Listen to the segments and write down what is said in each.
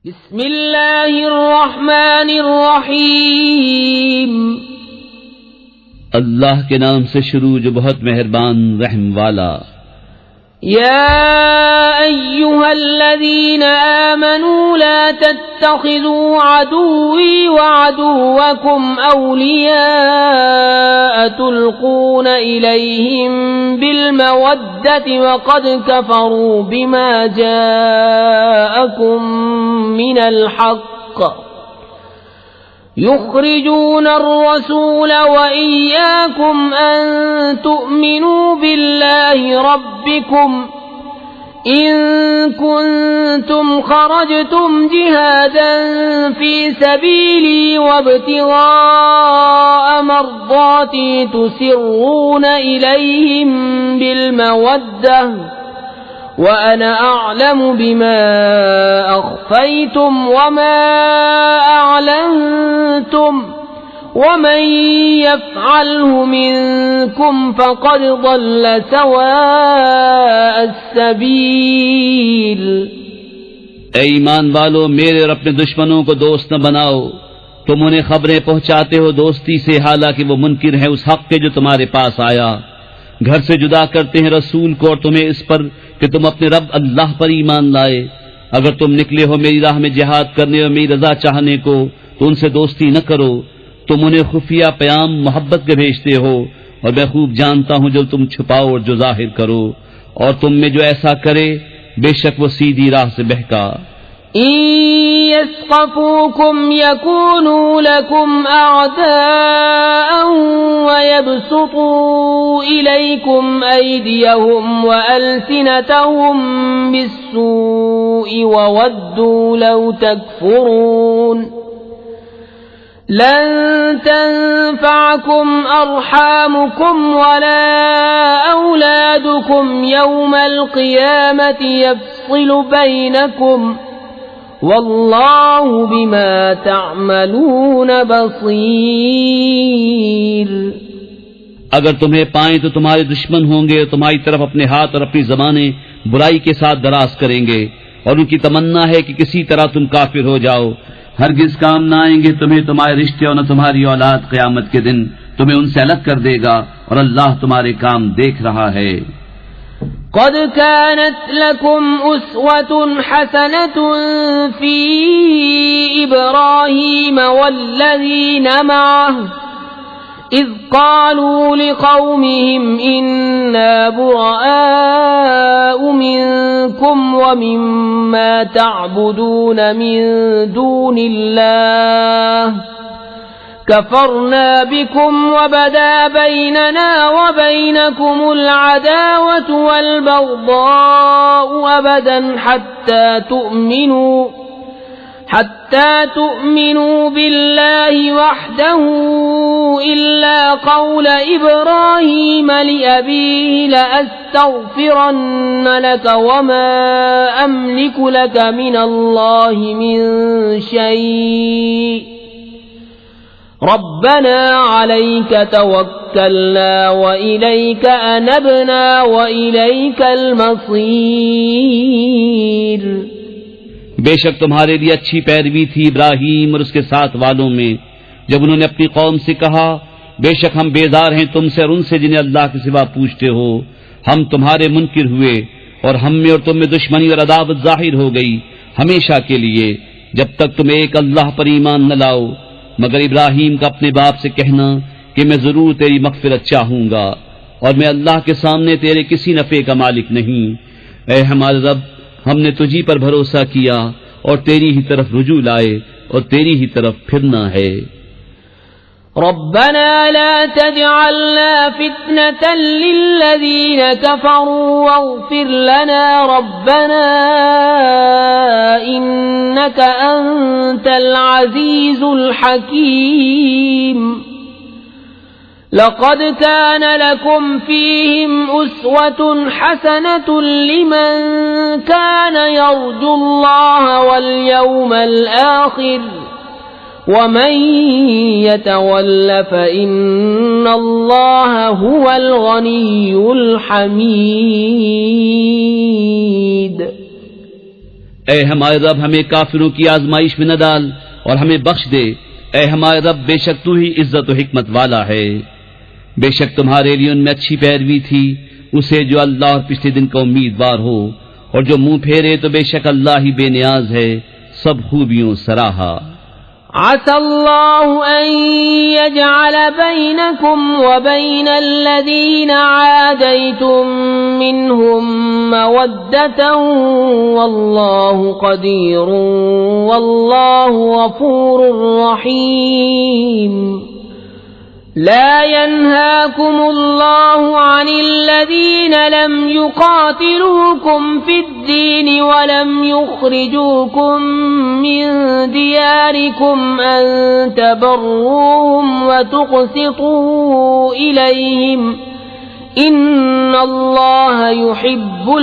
बिस्मिल्लाहिर्रहमानिर्रहीम। अल्लाह के नाम से शुरू जो बहुत मेहरबान रहम वाला। या अय्युहल्लज़ीना आमनू ला तत्तखिज़ू अदुव्वी व अदुव्वकुम औलिया तुल्कून इलैहिम बिलमवद्दति व क़द कफ़रू बिमा जाअकुम मिनल हक़्क़ युख़रिजून अर्रसूल व इय्याकुम अन तु'मिनू बिल्लाहि रब्बिकुम इन कुंतुम खरजतुम जिहादन फी सबीली वब्तिगाअ मर्दाती तुसिर्रून इलैहिम बिलमवद्दह व अना अअलमु बिमा अख़फ़ैतुम वमा अअलनतुम वमन यफ़अलहु मिनकुम फ़क़द ضل सवाअ अस्सबील। ऐ ईमान वालो, मेरे और अपने दुश्मनों को दोस्त न बनाओ। तुम उन्हें खबरें पहुंचाते हो दोस्ती से, हालांकि वो मुनकिर है उस हक के जो तुम्हारे पास आया। घर से जुदा करते हैं रसूल को और तुम्हें इस पर कि तुम अपने रब अल्लाह पर ईमान लाए। अगर तुम निकले हो मेरी राह में जिहाद करने और मेरी रजा चाहने को तो उनसे दोस्ती न करो। तुम उन्हें खुफिया प्याम मोहब्बत के भेजते हो और मैं खूब जानता हूं जो तुम छुपाओ और जो जाहिर करो। और तुम में जो ऐसा करे बेशक वो सीधी राह से बहका। यस्क़फ़ूकुम यकूनू लकुम अअदाअन व यबसुतू इलैकुम अयदियहुम व अलसिनतहुम बिस्सूइ व वद्दू लौ तकफुरून। लन तंफ़अकुम अर्हामुकुम वला औलादुकुम यौमल क़ियामति यफ़्सिलु बैनकुम वल्लाहु बिमा तअमलून बसीर। अगर तुम्हें पाएं तो तुम्हारे दुश्मन होंगे और तुम्हारी तरफ अपने हाथ और अपनी ज़बानें बुराई के साथ दराज करेंगे और उनकी तमन्ना है कि किसी तरह तुम काफिर हो जाओ। हरगिज काम न आएंगे तुम्हें तुम्हारे रिश्ते और न तुम्हारी औलाद। क़यामत के दिन तुम्हें उनसे अलग कर देगा और अल्लाह तुम्हारे काम देख रहा है। क़द कानत लकुम उस्वतुन हसनतुन फी इब्राहीम वल्लज़ीना मअहु इज़ क़ालू लिक़ौमिहिम इन्ना बुरआउ मिनकुम व मिम्मा तअबुदून मिन दूनिल्लाह कफ़रना बिकुम व बदा बैनना व बैनकुमुल अदावतु वल बग़दाउ अबदन हत्ता तु'मिनू बिल्लाहि वहदहु इल्ला क़ौल इब्राहीम लिअबीहि लअस्तग़फ़िरन्न लक वमा अमलिकु लक मिनल्लाहि मिन शै'इन रब्बना अलैक तवक्कलना व इलैक अनबना व इलैकल मसीर। बेशक तुम्हारे लिए अच्छी पैरवी थी इब्राहीम और उसके साथ वालों में जब उन्होंने अपनी कौम से कहा, बेशक हम बेजार हैं तुमसे और उनसे जिन्हें अल्लाह के सिवा पूछते हो। हम तुम्हारे मुनकिर हुए और हम में और तुम में दुश्मनी और अदावत जाहिर हो गई हमेशा के लिए, जब तक तुम एक अल्लाह पर ईमान न लाओ। मगर इब्राहीम का अपने बाप से कहना कि मैं जरूर तेरी मग़फ़िरत चाहूंगा और मैं अल्लाह के सामने तेरे किसी नफ़े का मालिक नहीं। ऐ हमारे रब, हमने तुझी पर भरोसा किया और तेरी ही तरफ रुजू लाए और तेरी ही तरफ फिरना है। रब्बना ला तजअलना फितनतन लिल्लज़ीना कफ़रू वग़फ़िर लना रब्बना इन्नका अंतल अज़ीज़ुल हकीम। लक़द कान लकुम फ़ीहिम उस्वतुन हसनतुन लिमन कान यर्जुल्लाह वल यौमल आखिर वमन यतवल्ल फ़इन्नल्लाह हुवल गनियुल हमीद। ए हमारे रब, हमें काफिरों की आजमाइश में न डाल और हमें बख्श दे। ए हमारे रब, बेशक तू ही इज्जत और हिकमत वाला है। बेशक तुम्हारे लिए उनमें अच्छी पैरवी थी उसे जो अल्लाह और पिछले दिन का उम्मीदवार हो, और जो मुंह फेरे तो बेशक अल्लाह ही बेनियाज है, सब खूबियों सराहा। असल्लाहु अन यजअल बैनकुम व बैनल्लज़ीना आदैतुम मिनहुम मवद्दतन वल्लाहु क़दीरुन वल्लाहु गफूरुर रहीम। لا ينهاكم الله عن الذين لم يقاتلوكم في الدين ولم يخرجوكم من دياركم أن تبروهم وتقسطوا إليهم إن الله يحب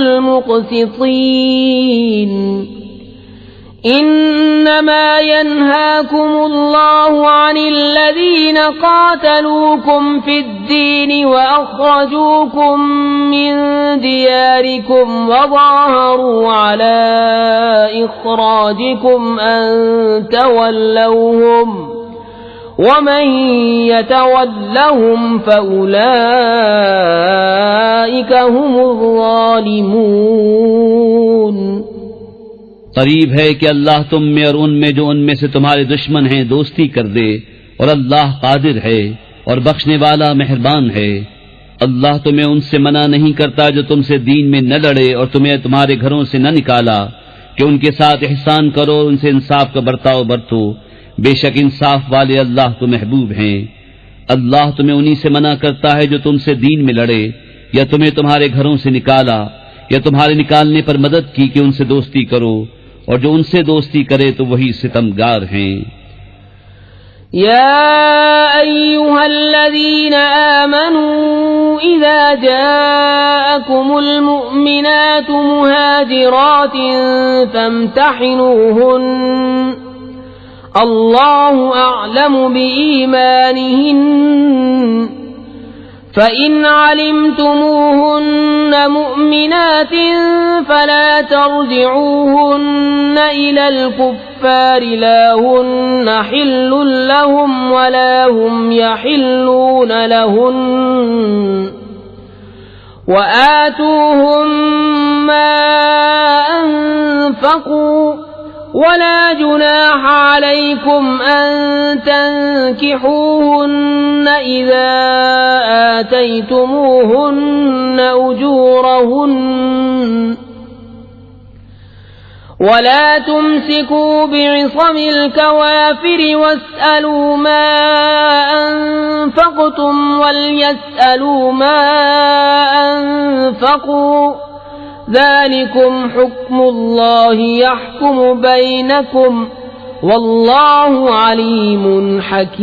المقسطين. إنما ينهاكم الله عن الذين قاتلوكم في الدين وأخرجوكم من دياركم وظاهروا على إخراجكم أن تولوهم ومن يتولهم فأولئك هم الظالمون. करीब है कि अल्लाह तुम में और उनमें जो उनमें से तुम्हारे दुश्मन हैं दोस्ती कर दे, और अल्लाह कादिर है और बख्शने वाला मेहरबान है। अल्लाह तुम्हें उनसे मना नहीं करता जो तुमसे दीन में न लड़े और तुम्हें तुम्हारे घरों से न निकाला कि उनके साथ एहसान करो, उनसे इंसाफ का बर्ताव बरतो। बेशक इंसाफ वाले अल्लाह को महबूब हैं। अल्लाह तुम्हें उन्हीं से मना करता है जो तुमसे दीन में लड़े या तुम्हें तुम्हारे घरों से निकाला या तुम्हारे निकालने पर मदद की कि उनसे दोस्ती करो, और जो उनसे दोस्ती करे तो वही सितमगार हैं। या अय्युहल्लज़ीना आमनू इज़ा जाअकुमुल मुमिनातु मुहाजिरातिन फम्तहिनूहुन्न अल्लाहु अअलमु बिईमानिहिन्न فإن علمتموهن مؤمنات فلا ترجعوهن إلى الكفار لا هن حل لهم ولا هم يحلون لهن وآتوهم ما أنفقوا ولا جناح عليكم أن تنكحوهن إذا آتيتموهن أجورهن ولا تمسكوا بعصم الكوافر واسألوا ما أنفقتم وليسألوا ما أنفقوا ذلكم حكم الله يحكم بينكم والله عليم حكيم.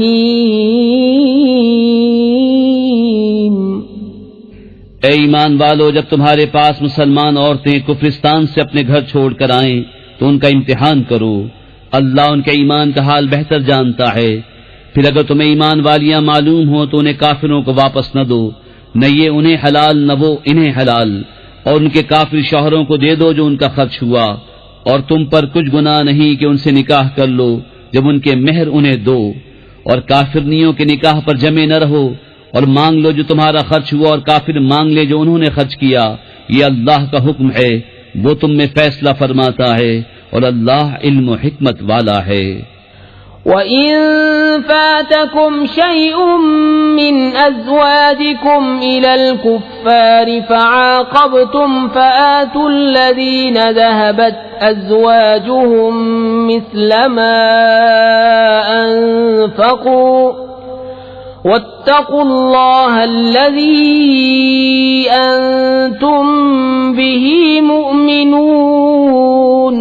ए ईमान वालो, जब तुम्हारे पास मुसलमान औरतें कुफरिस्तान से अपने घर छोड़कर आएं तो उनका इम्तिहान करो। अल्लाह उनके ईमान का हाल बेहतर जानता है। फिर अगर तुम्हें ईमान वालियां मालूम हो तो उन्हें काफिरों को वापस न दो, न ये उन्हें हलाल न वो इन्हें हलाल, और उनके काफिर शौहरों को दे दो जो उनका खर्च हुआ, और तुम पर कुछ गुनाह नहीं कि उनसे निकाह कर लो जब उनके मेहर उन्हें दो, और काफिरनियों के निकाह पर जमे न रहो, और मांग लो जो तुम्हारा खर्च हुआ और काफिर मांग ले जो उन्होंने खर्च किया। ये अल्लाह का हुक्म है, वो तुम में फैसला फरमाता है, और अल्लाह इल्म और हिकमत वाला है। وَإِن فَاتَكُمْ شَيْءٌ مِّنْ أَزْوَاجِكُمْ إِلَى الْكُفَّارِ فَعَاقَبْتُمْ فَآتُوا الَّذِينَ ذَهَبَتْ أَزْوَاجُهُم مِّثْلَ مَا أَنفَقُوا وَاتَّقُوا اللَّهَ الَّذِي أَنتُم بِهِ مُؤْمِنُونَ.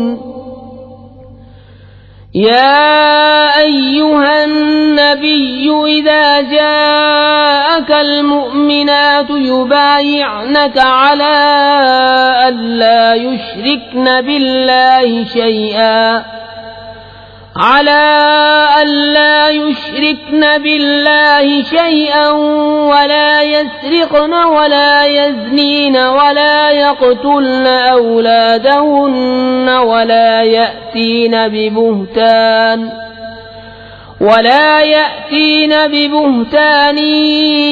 يا أيها النبي إذا جاءك المؤمنات يبايعنك على ألا يشركن بالله شيئا على ألا يشركن بالله شيئا ولا يسرقن ولا يزنين ولا يقتلن أولادهن ولا يأتين ببهتان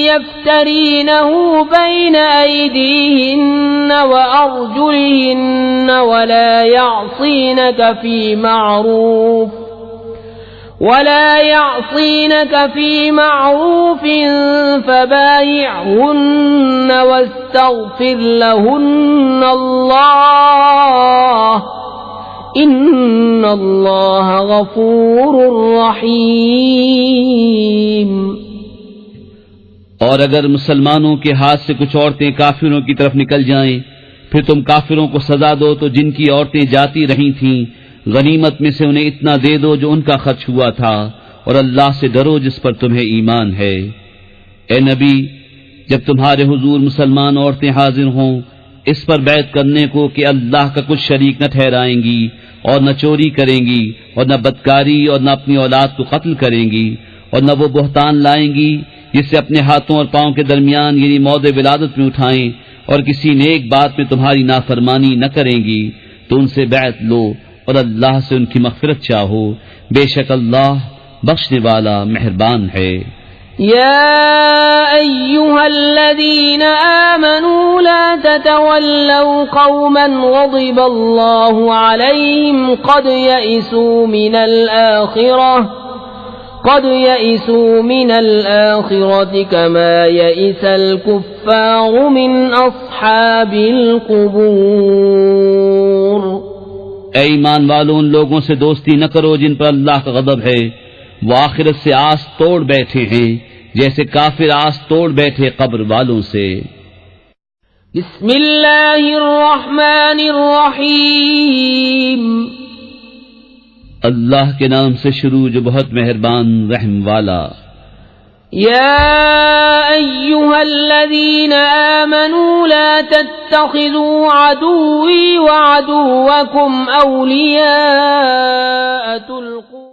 يفترينه بين أيديهن وأرجلهن ولا يعصينك في معروف فبايعهن واستغفر لهن الله إن الله غفور رحيم। और अगर मुसलमानों के हाथ से कुछ औरतें काफिरों की तरफ निकल जाएं, फिर तुम काफिरों को सजा दो तो जिनकी औरतें जाती रही थीं, गनीमत में से उन्हें इतना दे दो जो उनका खर्च हुआ था, और अल्लाह से डरो जिस पर तुम्हें ईमान है। ए नबी, जब तुम्हारे हुजूर मुसलमान औरतें हाजिर हों इस पर बैत करने को कि अल्लाह का कुछ शरीक न ठहराएंगी और न चोरी करेंगी और न बदकारी और न अपनी औलाद को कत्ल करेंगी और न वो बुहतान लाएंगी जिससे अपने हाथों और पांव के दरमियान यानी मौद विलादत में उठाएं और किसी नेक बात में तुम्हारी नाफरमानी न करेंगी, तो उनसे बैत लो और अल्लाह से उनकी मग़फ़िरत चाहो, बेशक अल्लाह बख्शने वाला मेहरबान है। يا أيها الذين آمنوا لا تتولوا قوما غضب الله عليهم قد يئسوا من الآخرة كما يئس الكفار من أصحاب القبور। ऐ ईमान वालों, उन लोगों से दोस्ती न करो जिन पर अल्लाह का गज़ब है, वो आखिरत से आस तोड़ बैठे हैं जैसे काफिर आस तोड़ बैठे कब्र वालों से। बिस्मिल्लाहिर्रहमानिर्रहीम, अल्लाह के नाम से शुरू जो बहुत मेहरबान रहम वाला। या अय्युहल्लज़ीना आमनू ला तत्तखिज़ू अदुव्वी व अदुव्वकुम औलिया तुल्क़ू